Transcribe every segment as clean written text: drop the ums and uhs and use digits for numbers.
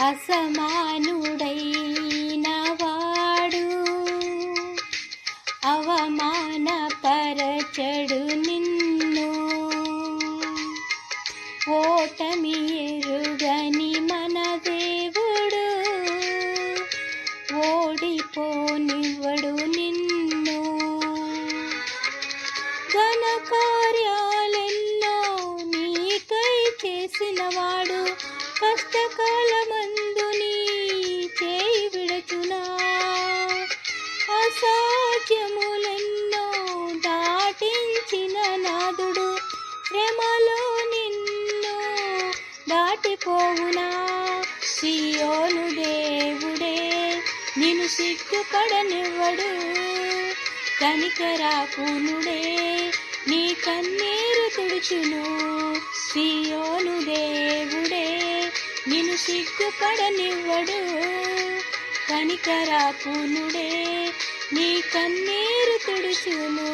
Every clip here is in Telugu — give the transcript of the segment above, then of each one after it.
అసమానుడైన వాడు అవమానపరచడు నిన్ను. ఓటమి ఎరుగని మన దేవుడు ఓడిపోనివ్వడు నిన్ను. ఘన కార్యాలెన్నో నీకై చేసినవాడు కష్టకాలమందు నీ చేయి విడచునా. అసాధ్యములెన్నో దాటించిన నాదుడు శ్రమలో నిన్ను దాటిపోవునా. సియోను దేవుడే నిన్ను సిగ్గుపడనివ్వడు. కనికరాకునుడే నీ కన్నీరు తుడుచును. సియోను దేవుడే నిన్ను సిగ్గుపడనివ్వడు. కనికరాకునుడే నీ కన్నీరు తుడుచును.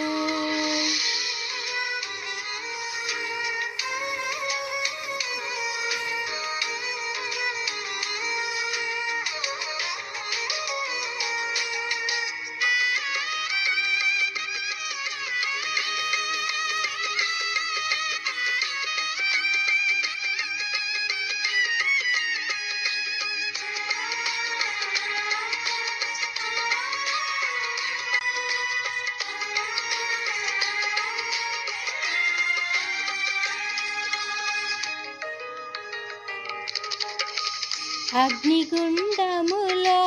అగ్నిగుండములో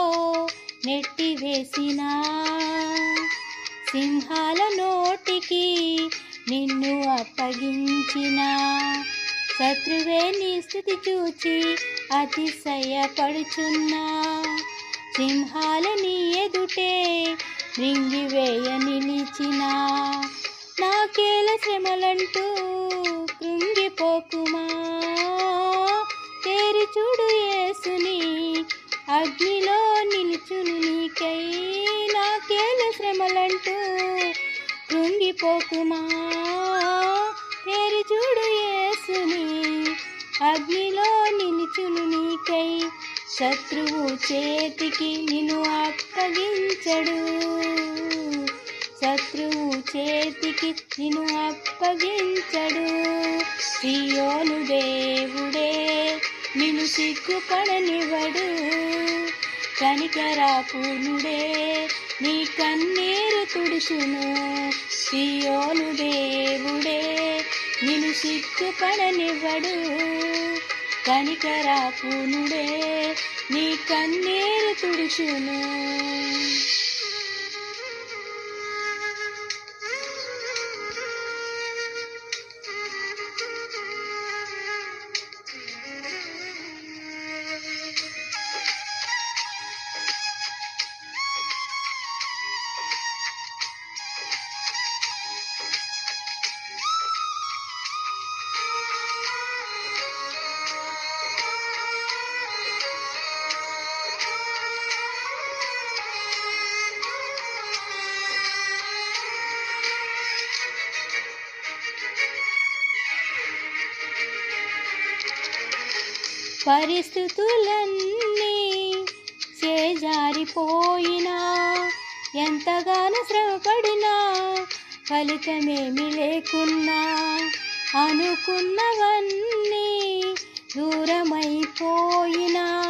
నెట్టివేసిన సింహాల నోటికి నిన్ను అప్పగించిన శత్రువే నీ స్థితి చూచి అతిశయపడుచున్నా. సింహాల నీ ఎదుటే మృంగివేయ నిలిచిన నాకేల శ్రమలంటూ కృంగిపోకుమా. తేరి చూడు యేసుని అగ్నిలో నిలుచును నీకై. నాకేల శ్రమలంటూ కృంగిపోకుమా. తేరి చూడు యేసుని అగ్నిలో నిలుచును నీకై. శత్రువు చేతికి నిన్ను అప్పగించడు. శత్రువు చేతికి నిన్ను అప్పగించడు. సియోను దేవుడే నిన్ను సిగ్గుపడనివ్వడు. కనికరాకునుడే నీ కన్నీరు తుడుచును. సియోను దేవుడే నిన్ను సిగ్గుపడనివ్వడు. కనికరాకునుడే నీ కన్నీరు తుడుచును. పరిస్థితులన్నీ చేజారిపోయినా ఎంతగానో శ్రమపడినా ఫలితమేమి లేకున్నా అనుకున్నవన్నీ దూరమైపోయినా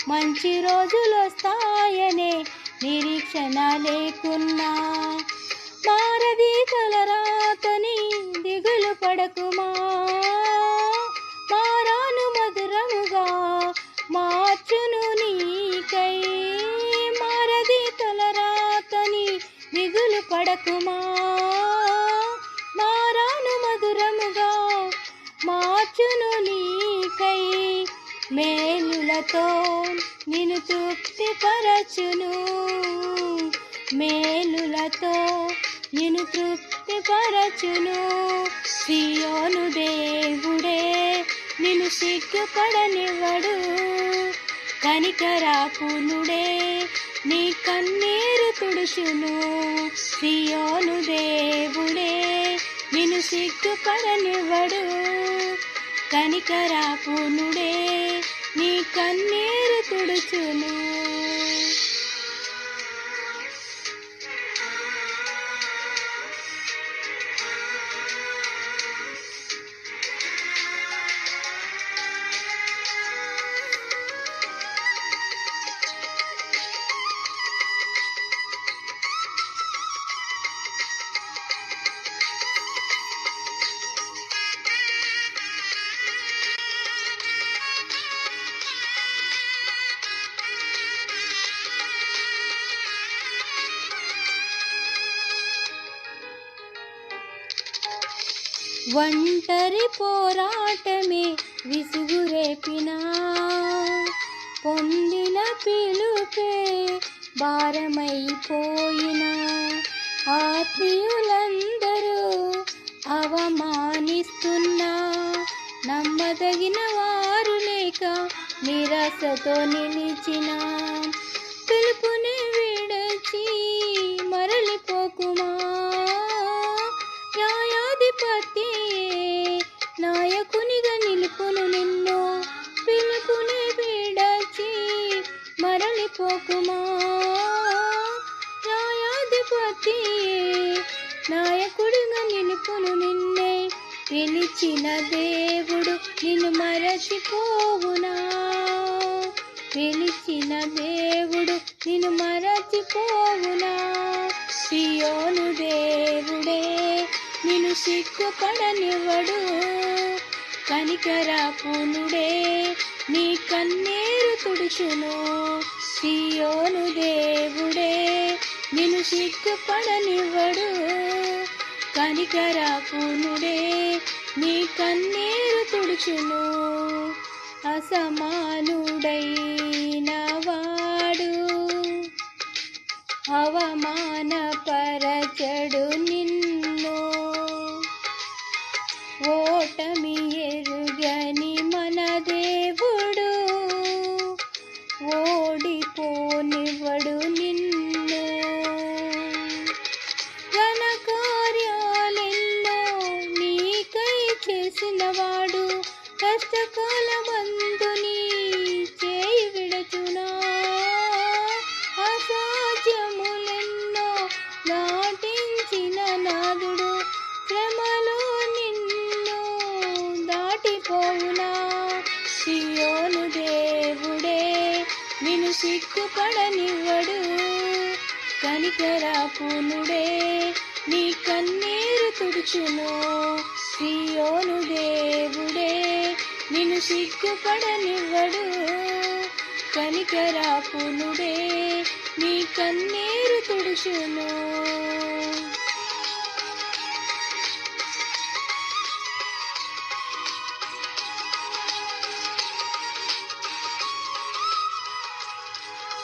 మంచి రోజులు వస్తాయనే నిరీక్షణ లేకున్నా మారది తలరాతని దిగులు పడకుమా. మారాను మధురముగా మార్చును నీకై. మారది తలరాతని దిగులు పడకుమా. మారాను మధురముగా మార్చును నీకై. మేలులతో నిన్ను తృప్తిపరచును. మేలులతో నిన్ను తృప్తిపరచును. సియోను దేవుడే నిన్ను సిగ్గుపడనివ్వడు. కనికరాకునుడే నీ కన్నీరు తుడుచును. సియోను దేవుడే నిన్ను సిగ్గుపడనివ్వడు. కనికరాకునుడే నీ కన్నీరు తుడుచును. ఒంటరి పోరాటమే విసుగురేపినా, పొందిన పిలుపే భారమైపోయినా, ఆత్మీయులందరూ అవమానిస్తున్నా, నమ్మదగిన వారు లేక నిరాశతో నిలిచిన, పిలుపుని విడచి మరలిపోకుమా, న్యాయాధిపతి నాయకునిగా నిలుపును నిన్ను, పిలుపుని విడచి మరలిపోకుమా, న్యాయాధిపతి నాయకుడిగా నిలుపును నిన్నే, పిలిచిన దేవుడు నిన్ను మరచిపోవునా, పిలిచిన దేవుడు నిన్ను మరచిపోవునా, సియోను దేవుడే నిన్ను సిగ్గుపడనివ్వడు, కనికరపూర్ణుడే నీ కన్నీరు తుడుచును, సియోను దేవుడే నిన్ను సిగ్గుపడనివ్వడు, కనికరపూర్ణుడే నీ కన్నీరు తుడుచును, అసమానుడైన వాడు అవమానపరచడు నిన్ను, ఓటమి ఎరుగని మన దేవుడు ఓడిపోనివ్వడు నిన్ను, ఘన కార్యాలెన్నో నీకై చేసినవాడు, కష్టకాలమందు నీ చేయి విడచునా, అసాధ్యములెన్నో దాటించిన నాదుడు, శ్రమలో నిన్ను దాటిపోవునా, సియోను దేవుడే నిన్ను సిగ్గుపడనివ్వడు, కనికరపూర్ణుడే నీ కన్నీరు తుడుచును, సియోను దేవుడే నిన్ను సిగ్గుపడనివ్వడు, కనికరపూర్ణుడే నీ కన్నీరు తుడుచును.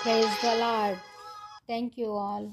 Praise the Lord. Thank you all.